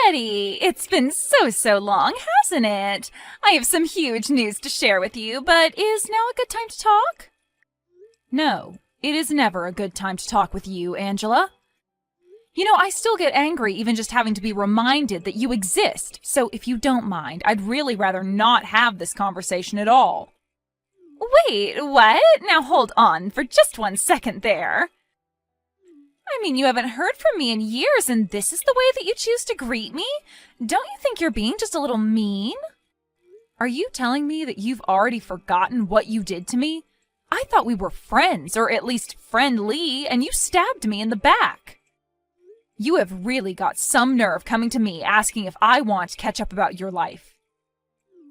Betty, it's been so long, hasn't it? I have some huge news to share with you, but is now a good time to talk? No, it is never a good time to talk with you, Angela. You know, I still get angry even just having to be reminded that you exist, so if you don't mind, I'd really rather not have this conversation at all. Wait, what? Now hold on for just 1 second there. I mean, you haven't heard from me in years, and this is the way that you choose to greet me? Don't you think you're being just a little mean? Are you telling me that you've already forgotten what you did to me? I thought we were friends, or at least friendly, and you stabbed me in the back. You have really got some nerve coming to me asking if I want to catch up about your life.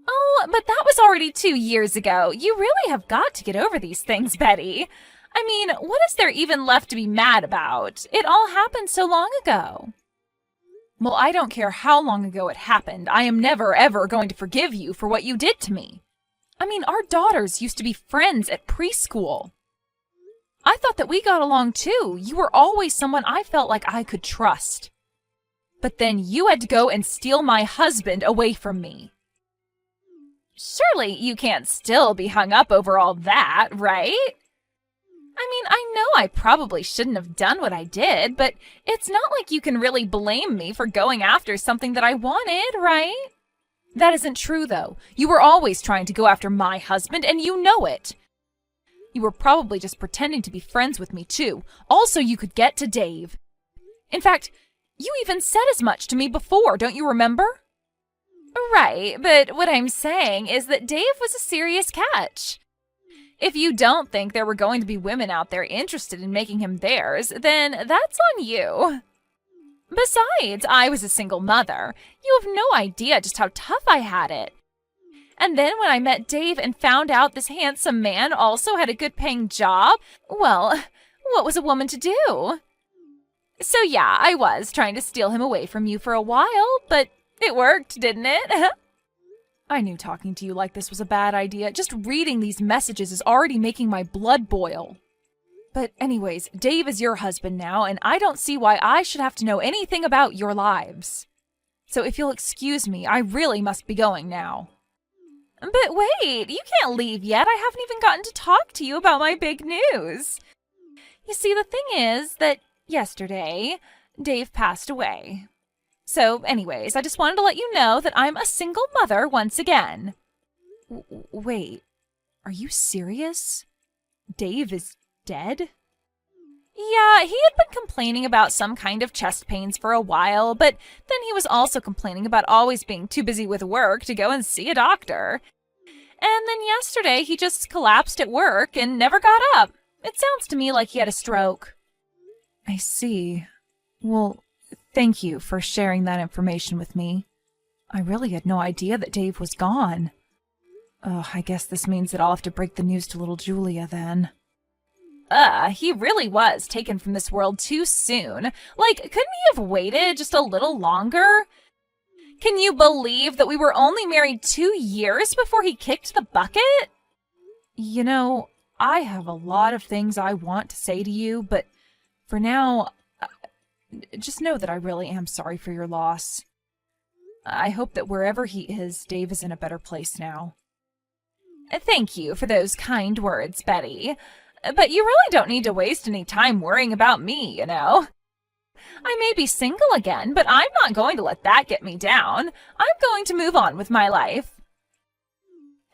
Oh, but that was already 2 years ago. You really have got to get over these things, Betty. I mean, what is there even left to be mad about? It all happened so long ago. Well, I don't care how long ago it happened. I am never, ever going to forgive you for what you did to me. I mean, our daughters used to be friends at preschool. I thought that we got along too. You were always someone I felt like I could trust. But then you had to go and steal my husband away from me. Surely you can't still be hung up over all that, right? I mean, I know I probably shouldn't have done what I did, but it's not like you can really blame me for going after something that I wanted, right? That isn't true, though. You were always trying to go after my husband, and you know it. You were probably just pretending to be friends with me, too. Also, you could get to Dave. In fact, you even said as much to me before, don't you remember? Right, but what I'm saying is that Dave was a serious catch. If you don't think there were going to be women out there interested in making him theirs, then that's on you. Besides, I was a single mother. You have no idea just how tough I had it. And then when I met Dave and found out this handsome man also had a good-paying job, well, what was a woman to do? So yeah, I was trying to steal him away from you for a while, but it worked, didn't it? I knew talking to you like this was a bad idea. Just reading these messages is already making my blood boil. But anyways, Dave is your husband now, and I don't see why I should have to know anything about your lives. So if you'll excuse me, I really must be going now. But wait, you can't leave yet. I haven't even gotten to talk to you about my big news. You see, the thing is that yesterday, Dave passed away. So, anyways, I just wanted to let you know that I'm a single mother once again. Wait, are you serious? Dave is dead? Yeah, he had been complaining about some kind of chest pains for a while, but then he was also complaining about always being too busy with work to go and see a doctor. And then yesterday, he just collapsed at work and never got up. It sounds to me like he had a stroke. I see. Well, thank you for sharing that information with me. I really had no idea that Dave was gone. I guess this means that I'll have to break the news to little Julia then. He really was taken from this world too soon. Like, couldn't he have waited just a little longer? Can you believe that we were only married 2 years before he kicked the bucket? You know, I have a lot of things I want to say to you, but for now, just know that I really am sorry for your loss. I hope that wherever he is, Dave is in a better place now. Thank you for those kind words, Betty. But you really don't need to waste any time worrying about me, you know. I may be single again, but I'm not going to let that get me down. I'm going to move on with my life.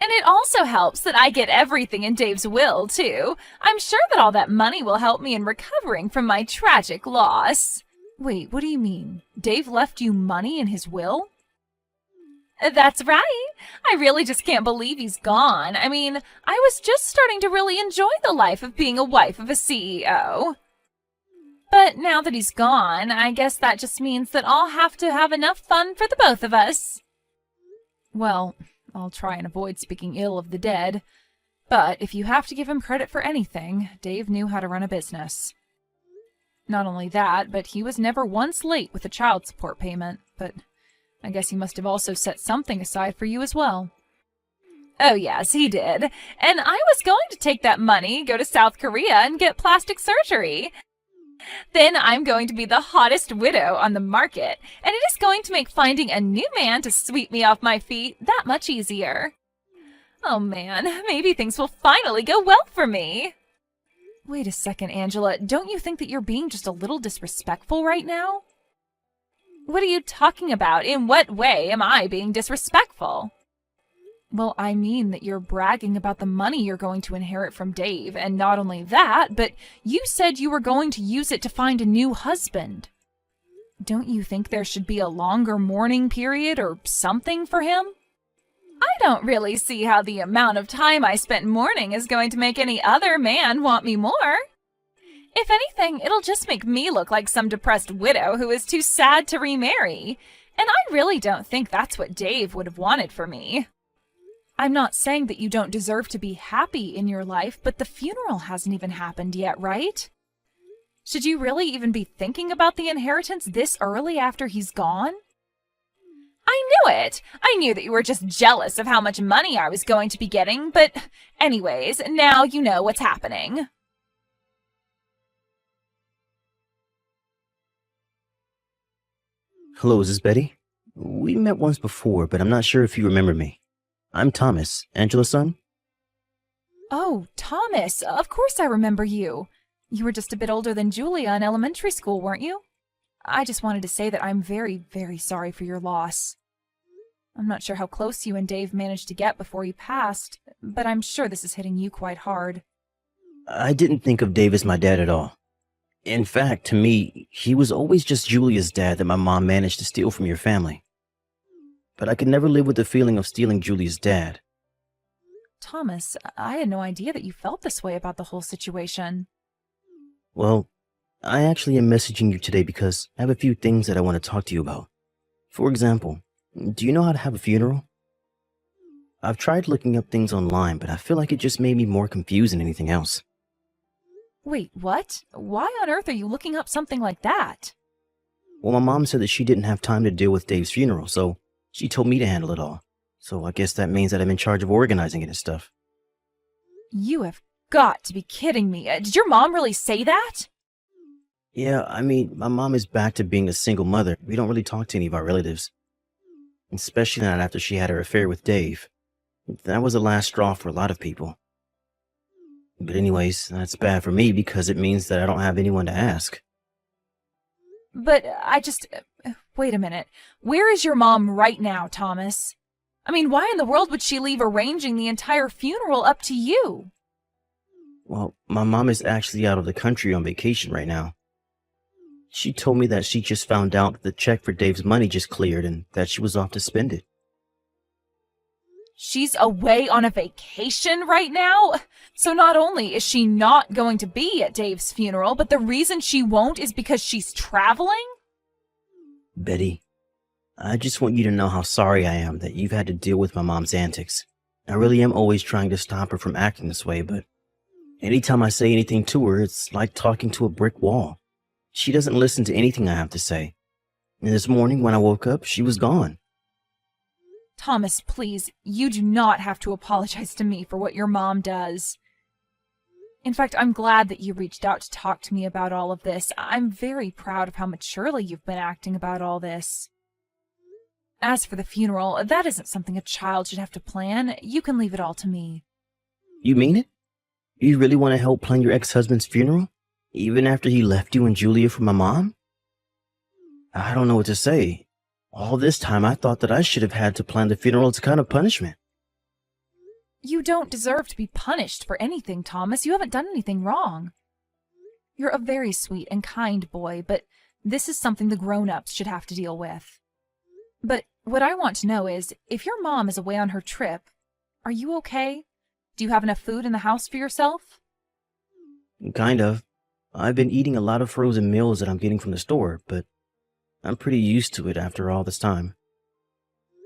And it also helps that I get everything in Dave's will, too. I'm sure that all that money will help me in recovering from my tragic loss. Wait, what do you mean? Dave left you money in his will? That's right. I really just can't believe he's gone. I mean, I was just starting to really enjoy the life of being a wife of a CEO. But now that he's gone, I guess that just means that I'll have to have enough fun for the both of us. Well, I'll try and avoid speaking ill of the dead. But if you have to give him credit for anything, Dave knew how to run a business. Not only that, but he was never once late with a child support payment, but I guess he must have also set something aside for you as well. Oh yes, he did. And I was going to take that money, go to South Korea, and get plastic surgery. Then I'm going to be the hottest widow on the market, and it is going to make finding a new man to sweep me off my feet that much easier. Oh man, maybe things will finally go well for me. Wait a second, Angela. Don't you think that you're being just a little disrespectful right now? What are you talking about? In what way am I being disrespectful? Well, I mean that you're bragging about the money you're going to inherit from Dave, and not only that, but you said you were going to use it to find a new husband. Don't you think there should be a longer mourning period or something for him? I don't really see how the amount of time I spent mourning is going to make any other man want me more. If anything, it'll just make me look like some depressed widow who is too sad to remarry, and I really don't think that's what Dave would have wanted for me. I'm not saying that you don't deserve to be happy in your life, but the funeral hasn't even happened yet, right? Should you really even be thinking about the inheritance this early after he's gone? I knew it! I knew that you were just jealous of how much money I was going to be getting, but anyways, now you know what's happening. Hello, is this Betty? We met once before, but I'm not sure if you remember me. I'm Thomas, Angela's son. Oh, Thomas, of course I remember you. You were just a bit older than Julia in elementary school, weren't you? I just wanted to say that I'm very, very sorry for your loss. I'm not sure how close you and Dave managed to get before he passed, but I'm sure this is hitting you quite hard. I didn't think of Dave as my dad at all. In fact, to me, he was always just Julia's dad that my mom managed to steal from your family. But I could never live with the feeling of stealing Julia's dad. Thomas, I had no idea that you felt this way about the whole situation. Well, I actually am messaging you today because I have a few things that I want to talk to you about. For example, do you know how to have a funeral? I've tried looking up things online, but I feel like it just made me more confused than anything else. Wait, what? Why on earth are you looking up something like that? Well, my mom said that she didn't have time to deal with Dave's funeral, so she told me to handle it all. So I guess that means that I'm in charge of organizing it and stuff. You have got to be kidding me. Did your mom really say that? Yeah, I mean, my mom is back to being a single mother. We don't really talk to any of our relatives. Especially not after she had her affair with Dave. That was the last straw for a lot of people. But anyways, that's bad for me because it means that I don't have anyone to ask. But wait a minute. Where is your mom right now, Thomas? I mean, why in the world would she leave arranging the entire funeral up to you? Well, my mom is actually out of the country on vacation right now. She told me that she just found out that the check for Dave's money just cleared and that she was off to spend it. She's away on a vacation right now? So not only is she not going to be at Dave's funeral, but the reason she won't is because she's traveling? Betty, I just want you to know how sorry I am that you've had to deal with my mom's antics. I really am always trying to stop her from acting this way, but anytime I say anything to her, it's like talking to a brick wall. She doesn't listen to anything I have to say. And this morning when I woke up, she was gone. Thomas, please, you do not have to apologize to me for what your mom does. In fact, I'm glad that you reached out to talk to me about all of this. I'm very proud of how maturely you've been acting about all this. As for the funeral, that isn't something a child should have to plan. You can leave it all to me. You mean it? You really want to help plan your ex-husband's funeral? Even after he left you and Julia for my mom? I don't know what to say. All this time I thought that I should have had to plan the funeral as a kind of punishment. You don't deserve to be punished for anything, Thomas. You haven't done anything wrong. You're a very sweet and kind boy, but this is something the grown-ups should have to deal with. But what I want to know is, if your mom is away on her trip, are you okay? Do you have enough food in the house for yourself? Kind of. I've been eating a lot of frozen meals that I'm getting from the store, but I'm pretty used to it after all this time.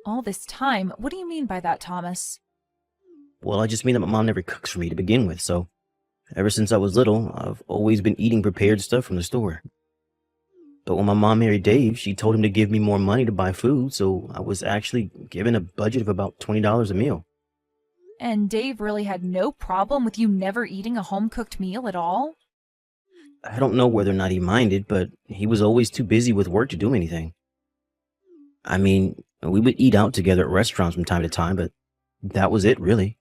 All this time? What do you mean by that, Thomas? Well, I just mean that my mom never cooks for me to begin with, so ever since I was little, I've always been eating prepared stuff from the store. But when my mom married Dave, she told him to give me more money to buy food, so I was actually given a budget of about $20 a meal. And Dave really had no problem with you never eating a home-cooked meal at all? I don't know whether or not he minded, but he was always too busy with work to do anything. I mean, we would eat out together at restaurants from time to time, but that was it, really.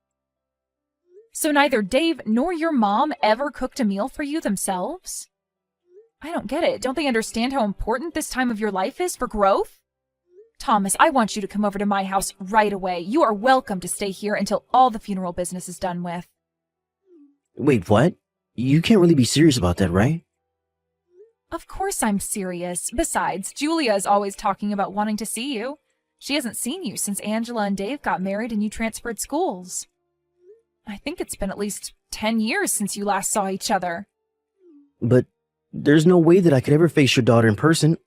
So neither Dave nor your mom ever cooked a meal for you themselves? I don't get it. Don't they understand how important this time of your life is for growth? Thomas, I want you to come over to my house right away. You are welcome to stay here until all the funeral business is done with. Wait, what? You can't really be serious about that, right? Of course I'm serious. Besides, Julia is always talking about wanting to see you. She hasn't seen you since Angela and Dave got married and you transferred schools. I think it's been at least 10 years since you last saw each other. But there's no way that I could ever face your daughter in person.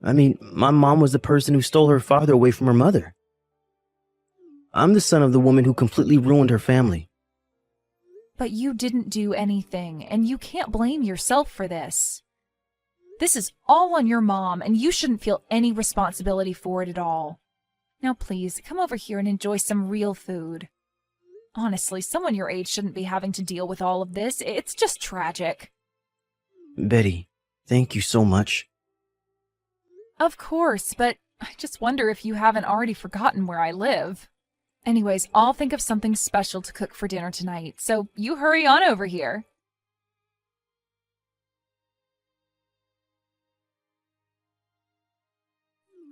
I mean, my mom was the person who stole her father away from her mother. I'm the son of the woman who completely ruined her family. But you didn't do anything, and you can't blame yourself for this. This is all on your mom, and you shouldn't feel any responsibility for it at all. Now please, come over here and enjoy some real food. Honestly, someone your age shouldn't be having to deal with all of this. It's just tragic. Betty, thank you so much. Of course, but I just wonder if you haven't already forgotten where I live. Anyways, I'll think of something special to cook for dinner tonight, so you hurry on over here.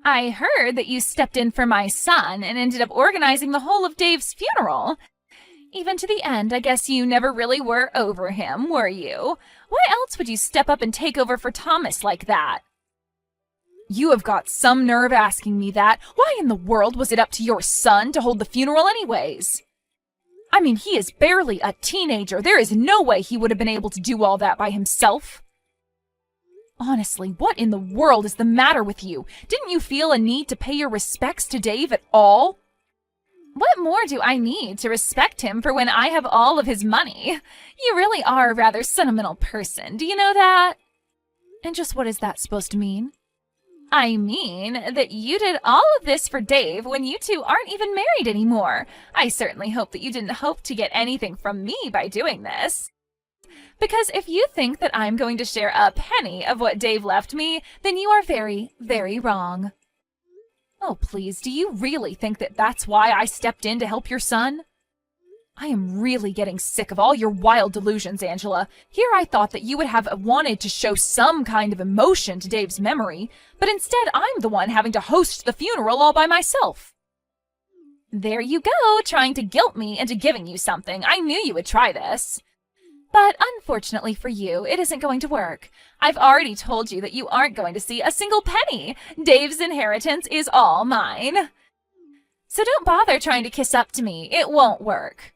I heard that you stepped in for my son and ended up organizing the whole of Dave's funeral. Even to the end, I guess you never really were over him, were you? Why else would you step up and take over for Thomas like that? You have got some nerve asking me that. Why in the world was it up to your son to hold the funeral anyways? I mean, he is barely a teenager. There is no way he would have been able to do all that by himself. Honestly, what in the world is the matter with you? Didn't you feel a need to pay your respects to Dave at all? What more do I need to respect him for when I have all of his money? You really are a rather sentimental person, do you know that? And just what is that supposed to mean? I mean that you did all of this for Dave when you two aren't even married anymore. I certainly hope that you didn't hope to get anything from me by doing this. Because if you think that I'm going to share a penny of what Dave left me, then you are very, very wrong. Oh, please, do you really think that that's why I stepped in to help your son? I am really getting sick of all your wild delusions, Angela. Here I thought that you would have wanted to show some kind of emotion to Dave's memory, but instead I'm the one having to host the funeral all by myself. There you go, trying to guilt me into giving you something. I knew you would try this. But unfortunately for you, it isn't going to work. I've already told you that you aren't going to see a single penny. Dave's inheritance is all mine. So don't bother trying to kiss up to me. It won't work.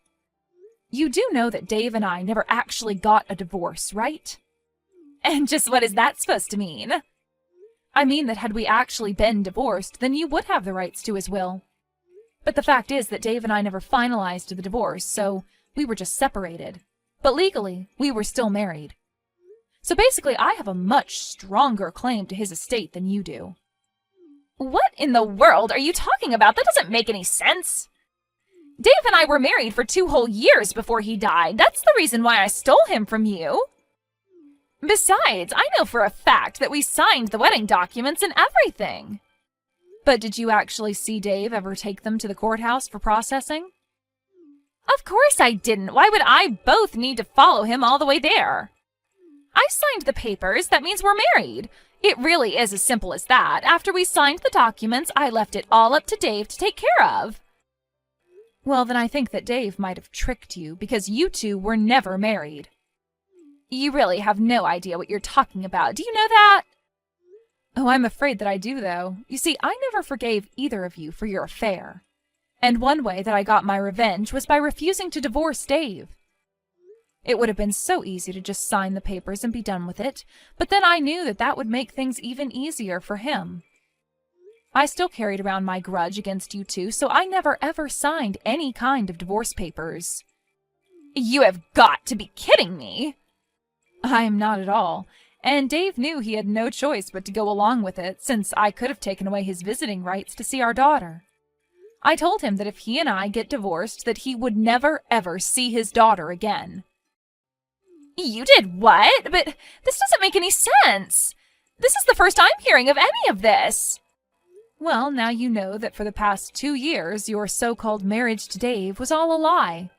You do know that Dave and I never actually got a divorce, right? And just what is that supposed to mean? I mean that had we actually been divorced, then you would have the rights to his will. But the fact is that Dave and I never finalized the divorce, so we were just separated. But legally, we were still married. So basically, I have a much stronger claim to his estate than you do. What in the world are you talking about? That doesn't make any sense. Dave and I were married for 2 whole years before he died. That's the reason why I stole him from you. Besides, I know for a fact that we signed the wedding documents and everything. But did you actually see Dave ever take them to the courthouse for processing? Of course I didn't. Why would I both need to follow him all the way there? I signed the papers. That means we're married. It really is as simple as that. After we signed the documents, I left it all up to Dave to take care of. Well, then I think that Dave might have tricked you because you two were never married. You really have no idea what you're talking about. Do you know that? Oh, I'm afraid that I do, though. You see, I never forgave either of you for your affair. And one way that I got my revenge was by refusing to divorce Dave. It would have been so easy to just sign the papers and be done with it, but then I knew that that would make things even easier for him. I still carried around my grudge against you two, so I never ever signed any kind of divorce papers. You have got to be kidding me! I am not at all, and Dave knew he had no choice but to go along with it, since I could have taken away his visiting rights to see our daughter. I told him that if he and I get divorced, that he would never ever see his daughter again. You did what? But this doesn't make any sense. This is the first I'm hearing of any of this. Well, now you know that for the past 2 years, your so-called marriage to Dave was all a lie.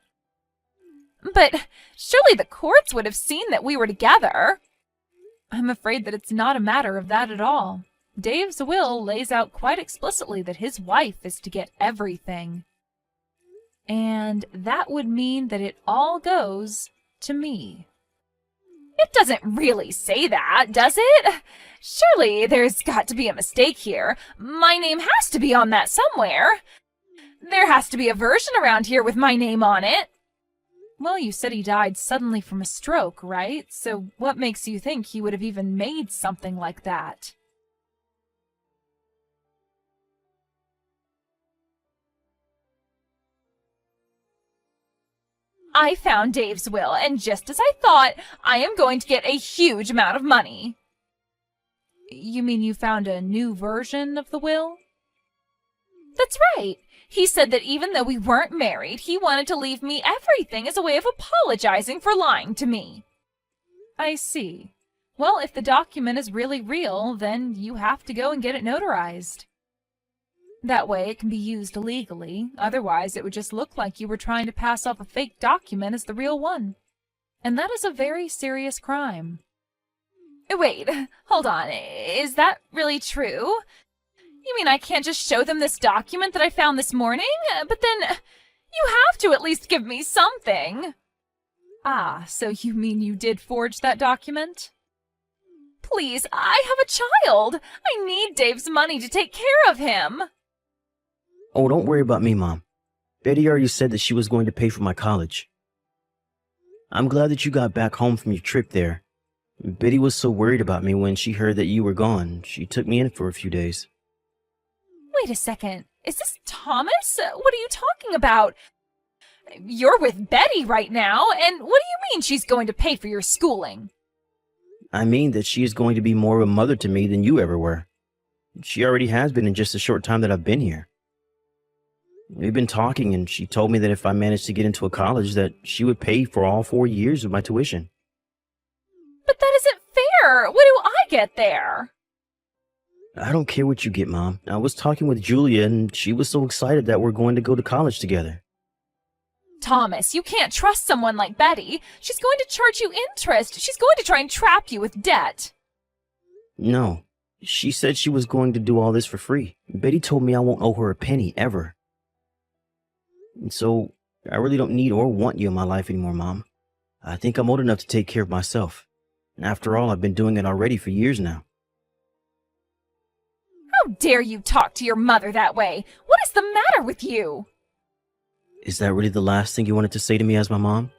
But surely the courts would have seen that we were together. I'm afraid that it's not a matter of that at all. Dave's will lays out quite explicitly that his wife is to get everything. And that would mean that it all goes to me. It doesn't really say that, does it? Surely there's got to be a mistake here. My name has to be on that somewhere. There has to be a version around here with my name on it. Well, you said he died suddenly from a stroke, right? So what makes you think he would have even made something like that? I found Dave's will, and just as I thought, I am going to get a huge amount of money. You mean you found a new version of the will? That's right. He said that even though we weren't married, he wanted to leave me everything as a way of apologizing for lying to me. I see. Well, if the document is really real, then you have to go and get it notarized. That way it can be used legally, otherwise it would just look like you were trying to pass off a fake document as the real one. And that is a very serious crime. Wait, hold on, is that really true? You mean I can't just show them this document that I found this morning? But then, you have to at least give me something. Ah, so you mean you did forge that document? Please, I have a child. I need Dave's money to take care of him. Oh, don't worry about me, Mom. Betty already said that she was going to pay for my college. I'm glad that you got back home from your trip there. Betty was so worried about me when she heard that you were gone. She took me in for a few days. Wait a second. Is this Thomas? What are you talking about? You're with Betty right now, and what do you mean she's going to pay for your schooling? I mean that she is going to be more of a mother to me than you ever were. She already has been in just the short time that I've been here. We've been talking, and she told me that if I managed to get into a college, that she would pay for all 4 years of my tuition. But that isn't fair! What do I get there? I don't care what you get, Mom. I was talking with Julia, and she was so excited that we're going to go to college together. Thomas, you can't trust someone like Betty. She's going to charge you interest. She's going to try and trap you with debt. No. She said she was going to do all this for free. Betty told me I won't owe her a penny, ever. And so, I really don't need or want you in my life anymore, Mom. I think I'm old enough to take care of myself. After all, I've been doing it already for years now. How dare you talk to your mother that way? What is the matter with you? Is that really the last thing you wanted to say to me as my mom?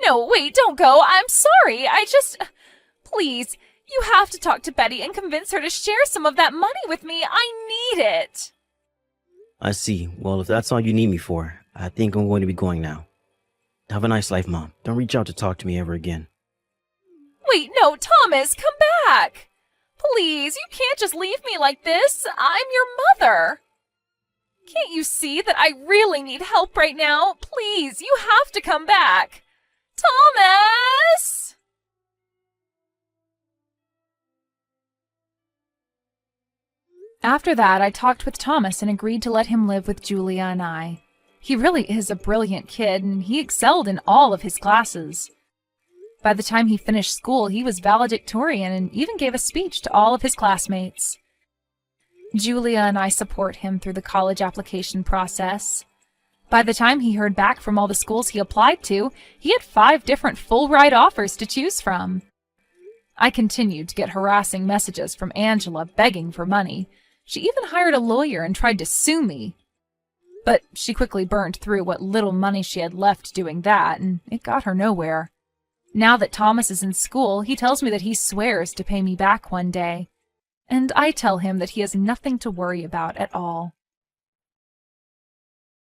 No, wait, don't go. I'm sorry. Please, you have to talk to Betty and convince her to share some of that money with me. I need it. I see. Well, if that's all you need me for, I think I'm going to be going now. Have a nice life, Mom. Don't reach out to talk to me ever again. Wait, no, Thomas, come back. Please, you can't just leave me like this. I'm your mother. Can't you see that I really need help right now? Please, you have to come back. Thomas! After that, I talked with Thomas and agreed to let him live with Julia and I. He really is a brilliant kid, and he excelled in all of his classes. By the time he finished school, he was valedictorian and even gave a speech to all of his classmates. Julia and I support him through the college application process. By the time he heard back from all the schools he applied to, he had 5 different full-ride offers to choose from. I continued to get harassing messages from Angela begging for money. She even hired a lawyer and tried to sue me. But she quickly burned through what little money she had left doing that, and it got her nowhere. Now that Thomas is in school, he tells me that he swears to pay me back one day. And I tell him that he has nothing to worry about at all.